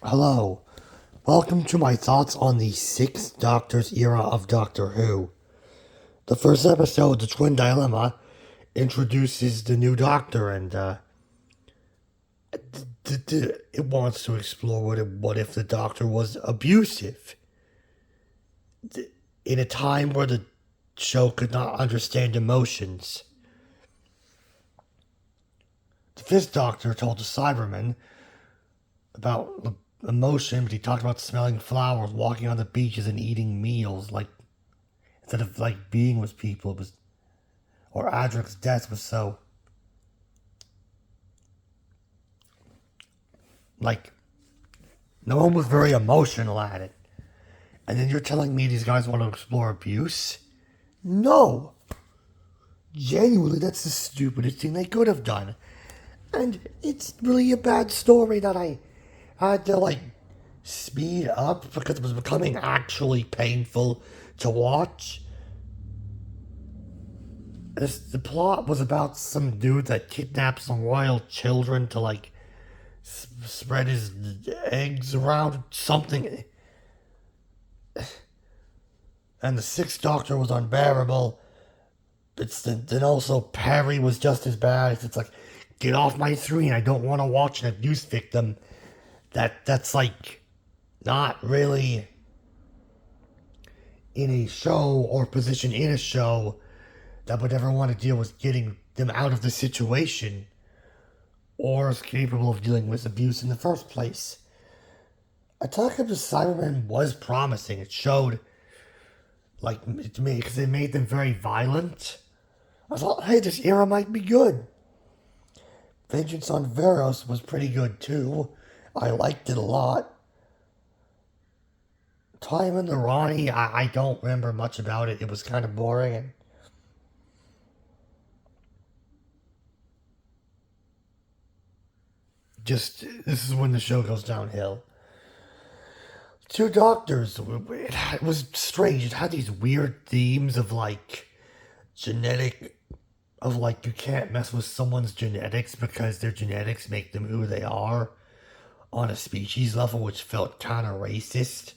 Hello. Welcome to my thoughts on the Sixth Doctor's era of Doctor Who. The first episode, The Twin Dilemma, introduces the new Doctor and, it wants to explore what if the Doctor was abusive. In a time where the show could not understand emotions. The Fifth Doctor told the Cybermen about emotion, but he talked about smelling flowers, walking on the beaches, and eating meals. Like, instead of like being with people, it was, or Adric's death was so, like, no one was very emotional at it. And then you're telling me these guys want to explore abuse? No! Genuinely, that's the stupidest thing they could have done. And it's really a bad story that I had to, like, speed up because it was becoming actually painful to watch. The plot was about some dude that kidnaps some royal children to, like, spread his eggs around something. And the Sixth Doctor was unbearable. Then also Perry was just as bad. It's like, get off my screen. I don't want to watch an abuse victim. That's like not really in a show or position in a show that would ever want to deal with getting them out of the situation or is capable of dealing with abuse in the first place. Attack of the Cybermen was promising. It showed, like, to me, because it made them very violent. I thought, hey, this era might be good. Vengeance on Veros was pretty good too. I liked it a lot. Time in the Ronnie, I don't remember much about it. It was kind of boring. And just, this is when the show goes downhill. Two Doctors, it was strange. It had these weird themes of, like, genetic, of, like, you can't mess with someone's genetics because their genetics make them who they are on a species level, which felt kind of racist.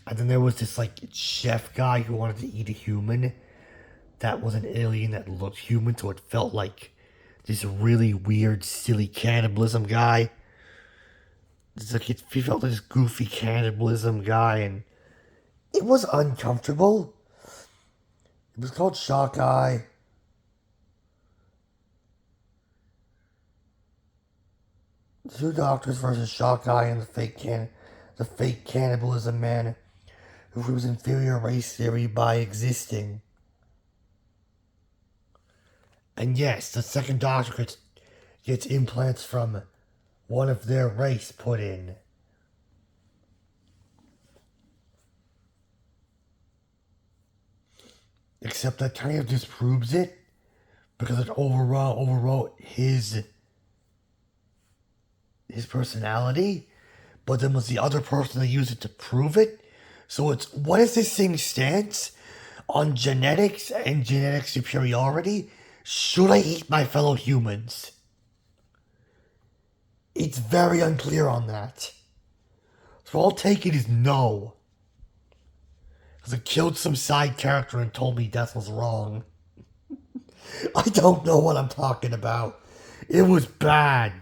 And then there was this, like, chef guy who wanted to eat a human that was an alien that looked human, so it felt like this really weird, silly cannibalism guy. It's like he felt like this goofy cannibalism guy, and it was uncomfortable. It was called Shock Eye. Two Doctors versus Shock Eye and the fake cannibalism man who proves inferior race theory by existing. And yes, the second Doctor gets implants from one of their race put in. Except that kind of disproves it because it overwrote his personality, but then was the other person that used it to prove it. So it's, what is this thing's stance on genetics and genetic superiority? Should I eat my fellow humans? It's very unclear on that. So I'll take it as no. Because it killed some side character and told me death was wrong. I don't know what I'm talking about. It was bad.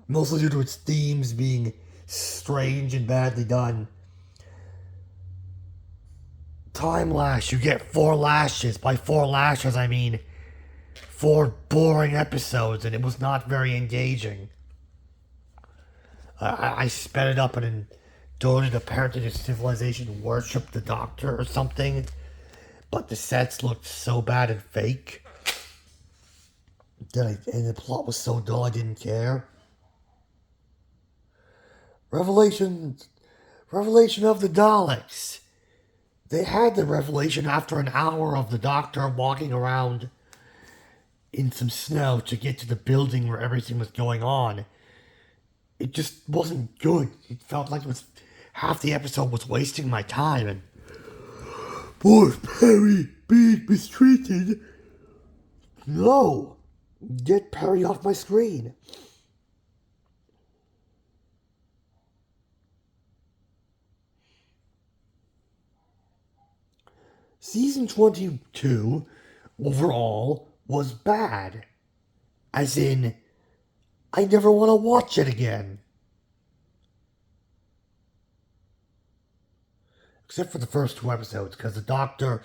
Mostly due to its themes being strange and badly done. Time lash, you get 4 lashes. By 4 lashes, I mean 4 boring episodes, and it was not very engaging. I sped it up and endured apparently the civilization worshipped the Doctor or something, but the sets looked so bad and fake. And the plot was so dull I didn't care. Revelation of the Daleks. They had the revelation after an hour of the Doctor walking around in some snow to get to the building where everything was going on. It just wasn't good. It felt like it was half the episode was wasting my time, and poor Perry being mistreated. No, get Perry off my screen. Season 22 overall was bad. As in, I never want to watch it again. Except for the first two episodes, because the Doctor,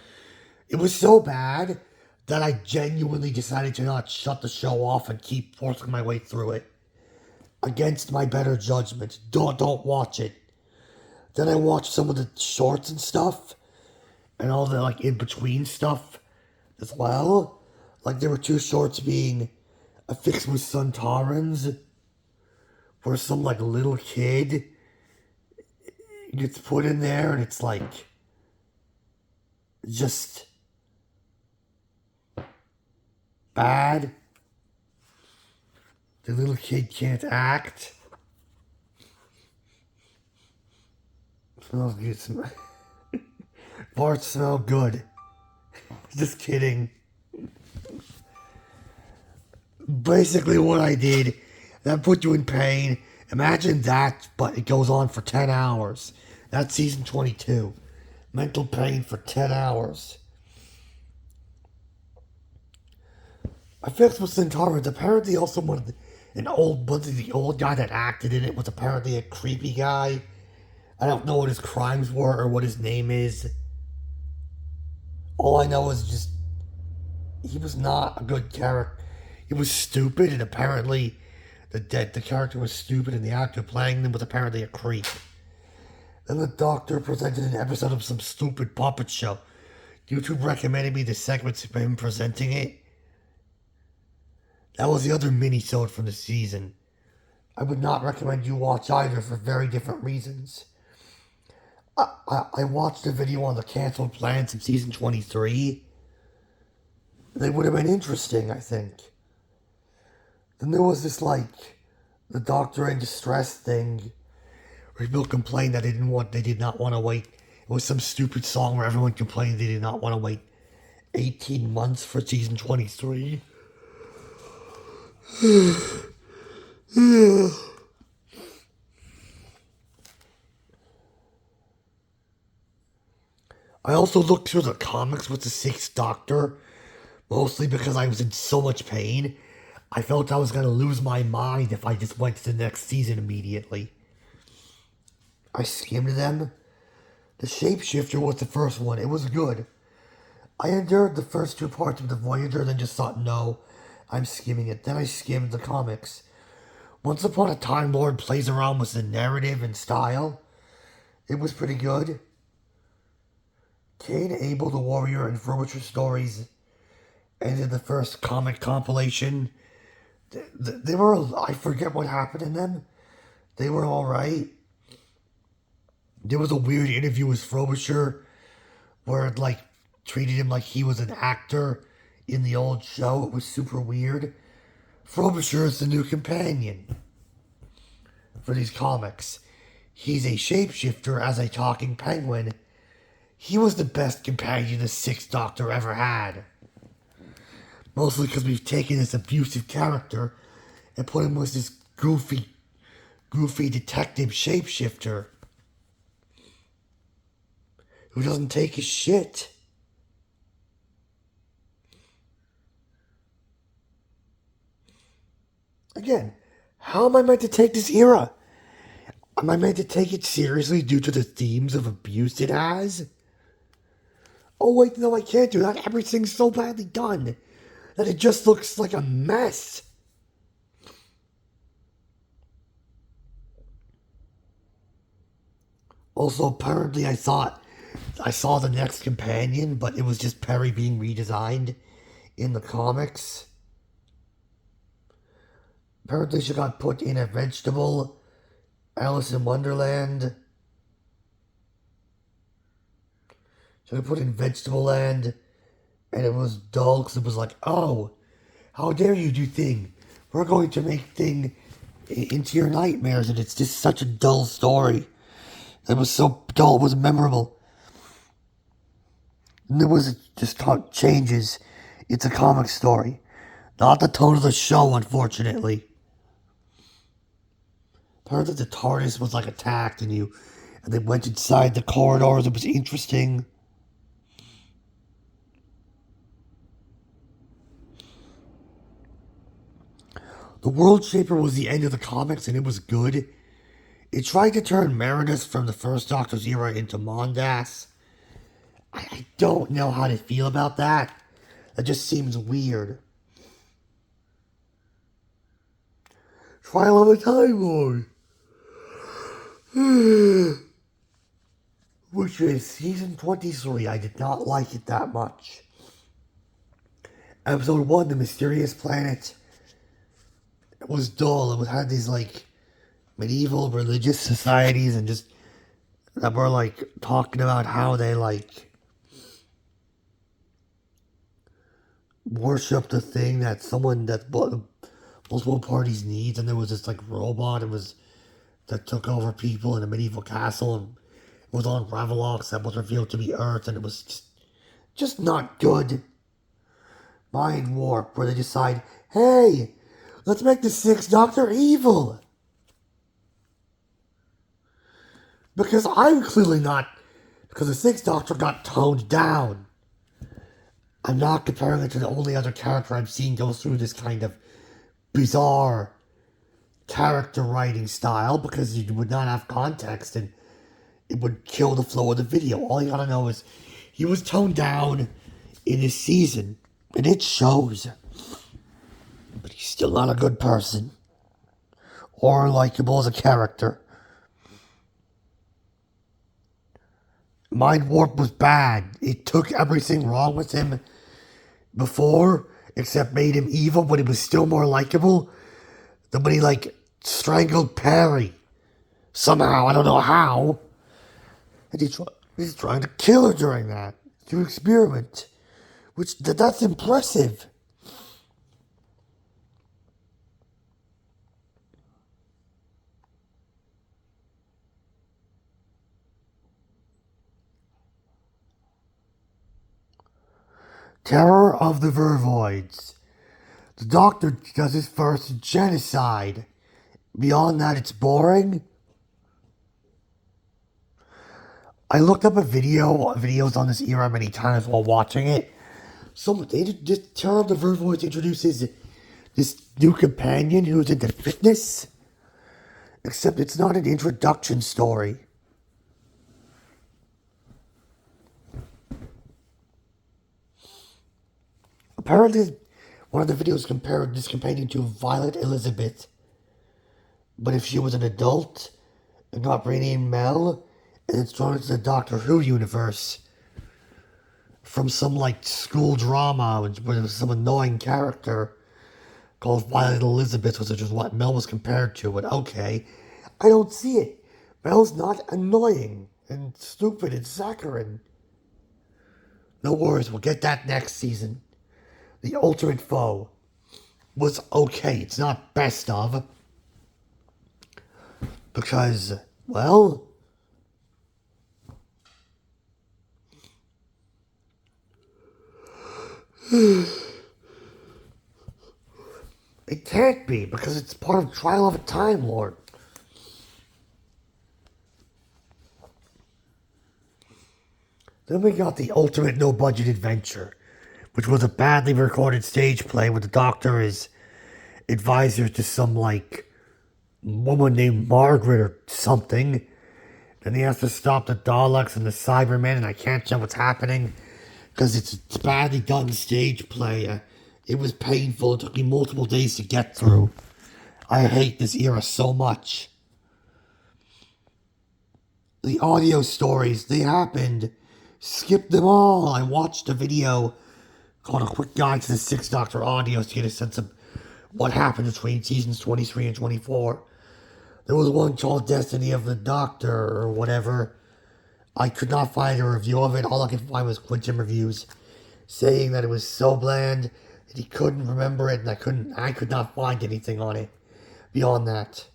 it was so bad that I genuinely decided to not shut the show off and keep forcing my way through it. Against my better judgment. Don't watch it. Then I watched some of the shorts and stuff, and all the like in between stuff as well. Like there were two shorts being A Fix with Suntarans, where some like little kid gets put in there, and it's like just bad. The little kid can't act. Smells good. Farts smell good. Just kidding. Basically, what I did, that put you in pain. Imagine that, but it goes on for 10 hours. That's season 22. Mental pain for 10 hours. I fixed with Centaurans. Apparently, also the old guy that acted in it was apparently a creepy guy. I don't know what his crimes were or what his name is. All I know is just he was not a good character. He was stupid, and apparently the character was stupid, and the actor playing them was apparently a creep. Then the Doctor presented an episode of some stupid puppet show. YouTube recommended me the segments of him presenting it. That was the other mini-sode from the season. I would not recommend you watch either for very different reasons. I watched a video on the canceled plans of season 23. They would have been interesting, I think. Then there was this, like, the Doctor in Distress thing, where people complained that they did not want to wait. It was some stupid song where everyone complained they did not want to wait 18 months for season 23. I also looked through the comics with the Sixth Doctor, mostly because I was in so much pain. I felt I was going to lose my mind if I just went to the next season immediately. I skimmed them. The Shapeshifter was the first one. It was good. I endured the first two parts of the Voyager, then just thought, no, I'm skimming it. Then I skimmed the comics. Once Upon a Time Lord plays around with the narrative and style. It was pretty good. Cain, Abel the Warrior, and Frobisher stories ended the first comic compilation. They were, I forget what happened in them. They were alright. There was a weird interview with Frobisher where it like treated him like he was an actor in the old show. It was super weird. Frobisher is the new companion for these comics. He's a shapeshifter as a talking penguin. He was the best companion the Sixth Doctor ever had. Mostly because we've taken this abusive character and put him with this goofy detective shapeshifter who doesn't take his shit. Again, how am I meant to take this era? Am I meant to take it seriously due to the themes of abuse it has? Oh wait, no, I can't do that. Everything's so badly done that it just looks like a mess. Also, apparently I saw the next companion, but it was just Perry being redesigned in the comics. Apparently she got put in a vegetable, Alice in Wonderland. She got put in Vegetable Land, and it was dull because it was like, oh, how dare you do Thing? We're going to make Thing into your nightmares, and it's just such a dull story. It was so dull, it wasn't memorable. And there was just changes. It's a comic story. Not the tone of the show, unfortunately. Apparently the TARDIS was like attacked and they went inside the corridors. It was interesting. The World Shaper was the end of the comics and it was good. It tried to turn Meredith from the first Doctor's era into Mondas. I don't know how to feel about that. That just seems weird. Trial of a Time Lord. Which is season 23. I did not like it that much. Episode 1, The Mysterious Planet. It was dull. It had these like medieval religious societies and just that were like talking about how they like worship the thing that multiple parties needs, and there was this like robot that took over people in a medieval castle, and it was on Ravelox that was revealed to be Earth, and it was just not good. Mind warp, where they decide, hey, let's make the Sixth Doctor evil. Because I'm clearly not, because the Sixth Doctor got toned down. I'm not comparing it to the only other character I've seen go through this kind of bizarre character writing style, because you would not have context and it would kill the flow of the video. All you gotta know is he was toned down in his season, and it shows. But he's still not a good person or likable as a character. Mind Warp was bad. It took everything wrong with him before, except made him evil, but he was still more likable than when he, like, strangled Perry. Somehow, I don't know how. And he's trying to kill her during that, through experiment. Which, that's impressive. Terror of the Vervoids. The Doctor does his first genocide. Beyond that, it's boring. I looked up videos on this era many times while watching it. Terror of the Vervoids introduces this new companion who's into fitness. Except it's not an introduction story. Apparently, one of the videos compared this companion to Violet Elizabeth. But if she was an adult and got renamed Mel, and it's thrown into the Doctor Who universe from some like school drama where there was some annoying character called Violet Elizabeth, which is what Mel was compared to. But okay, I don't see it. Mel's not annoying and stupid and saccharine. No worries, we'll get that next season. The Ultimate Foe was okay. It's not best of. Because, well, it can't be, because it's part of Trial of a Time Lord. Then we got the Ultimate No Budget Adventure, which was a badly recorded stage play where the Doctor is advisor to some, like, woman named Margaret or something. And he has to stop the Daleks and the Cybermen, and I can't tell what's happening because it's badly done stage play. It was painful. It took me multiple days to get through. I hate this era so much. The audio stories, they happened. Skip them all. I watched a video called A Quick Guide to the Sixth Doctor audios to get a sense of what happened between seasons 23 and 24. There was one called Destiny of the Doctor or whatever. I could not find a review of it. All I could find was Quinton reviews saying that it was so bland that he couldn't remember it, and I could not find anything on it beyond that.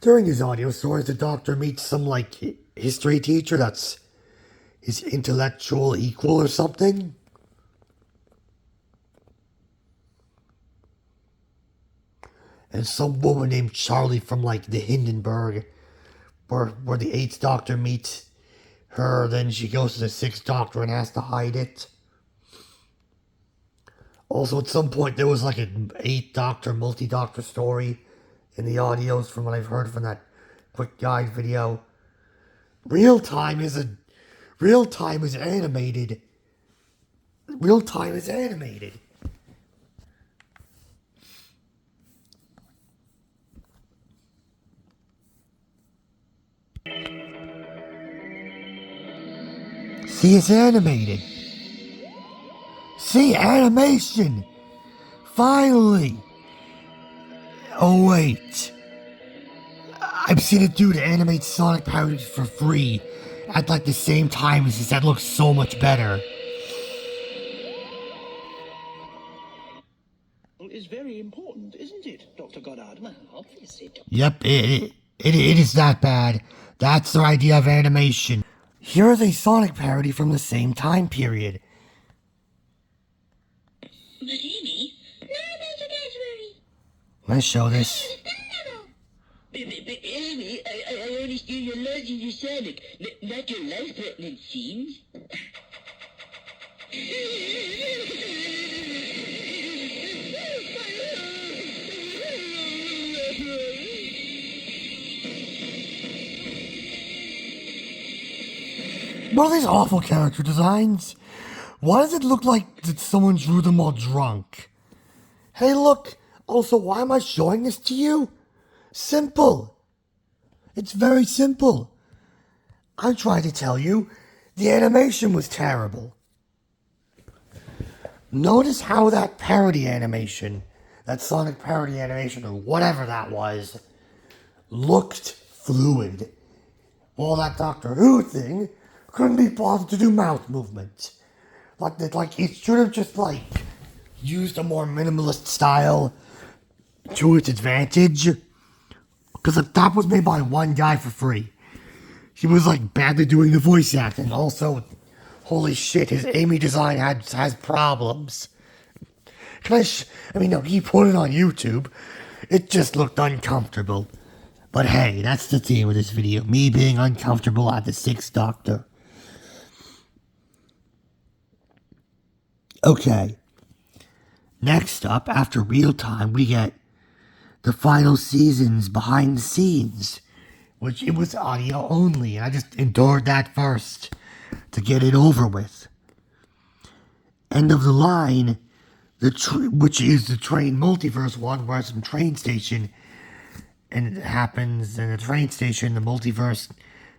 During his audio stories, the Doctor meets some like history teacher that's his intellectual equal or something. And some woman named Charlie from like the Hindenburg, where the Eighth Doctor meets her, then she goes to the Sixth Doctor and has to hide it. Also, at some point, there was like an 8-doctor, multi-doctor story in the audios from what I've heard from that quick guide video. Real time is animated. Real time is animated. See, it's animated. See, animation. Finally. Oh, wait. I've seen a dude animate Sonic parodies for free at like the same time as this. That looks so much better. Is very important, isn't it, Dr. Goddard? Well, obviously, Dr. Yep, it is that bad. That's their idea of animation. Here's a Sonic parody from the same time period. But Amy, no, don't worry. Let's show this. But Amy, I understand you're allergic to Sonic, not your life-threatening scenes. What are these awful character designs? Why does it look like that someone drew them all drunk? Hey, look. Also, why am I showing this to you? Simple. It's very simple. I'm trying to tell you, the animation was terrible. Notice how that parody animation, that Sonic parody animation, or whatever that was, looked fluid. Well, that Doctor Who thing couldn't be bothered to do mouth movements. Like it should have just used a more minimalist style to its advantage. Because that was made by one guy for free. He was badly doing the voice acting. Also, holy shit, his Amy design has problems. No, he put it on YouTube. It just looked uncomfortable. But hey, that's the theme of this video. Me being uncomfortable at the 6th Doctor. Okay. Next up, after Real Time, we get the final season's behind the scenes, which it was audio only, and I just endured that first to get it over with. End of the line, which is the train multiverse one, where some train station, and it happens in the train station, the multiverse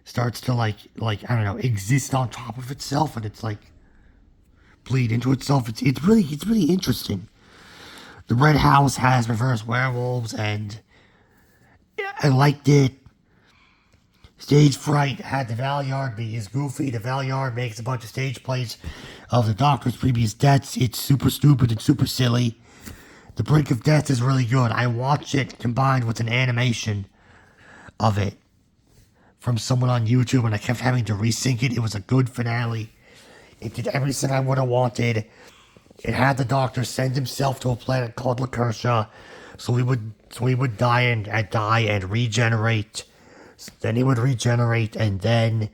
starts to I don't know, exist on top of itself, and it's bleed into itself. It's really interesting. The Red House has reverse werewolves, and I liked it. Stage Fright had the Valyard be as goofy. The Valyard makes a bunch of stage plays of the Doctor's previous deaths. It's super stupid and super silly. The Brink of Death is really good. I watched it combined with an animation of it from someone on YouTube, and I kept having to resync it. It was a good finale. It did everything I would have wanted. It had the Doctor send himself to a planet called Lacursha, so he would die and regenerate. Then he would regenerate, and then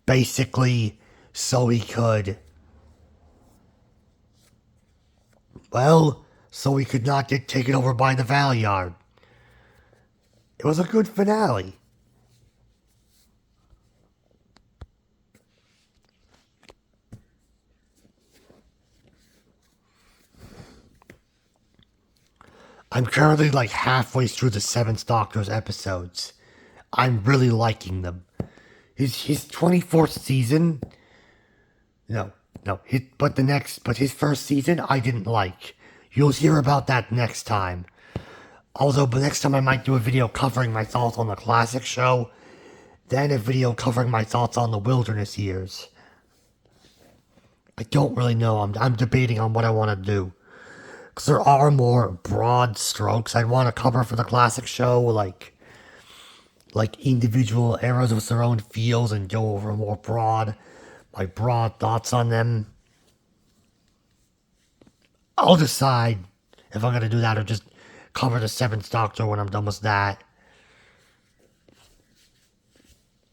basically so he could not get taken over by the Valyard. It was a good finale. I'm currently halfway through the 7th Doctor's episodes. I'm really liking them. His 24th season, but his first season I didn't like. You'll hear about that next time. Although, but next time I might do a video covering my thoughts on the classic show, then a video covering my thoughts on the Wilderness years. I don't really know. I'm debating on what I want to do. Because there are more broad strokes I'd want to cover for the classic show, like individual eras with their own feels, and go over my broad thoughts on them. I'll decide if I'm going to do that or just cover the 7th Doctor when I'm done with that.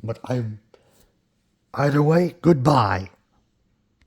But either way, goodbye.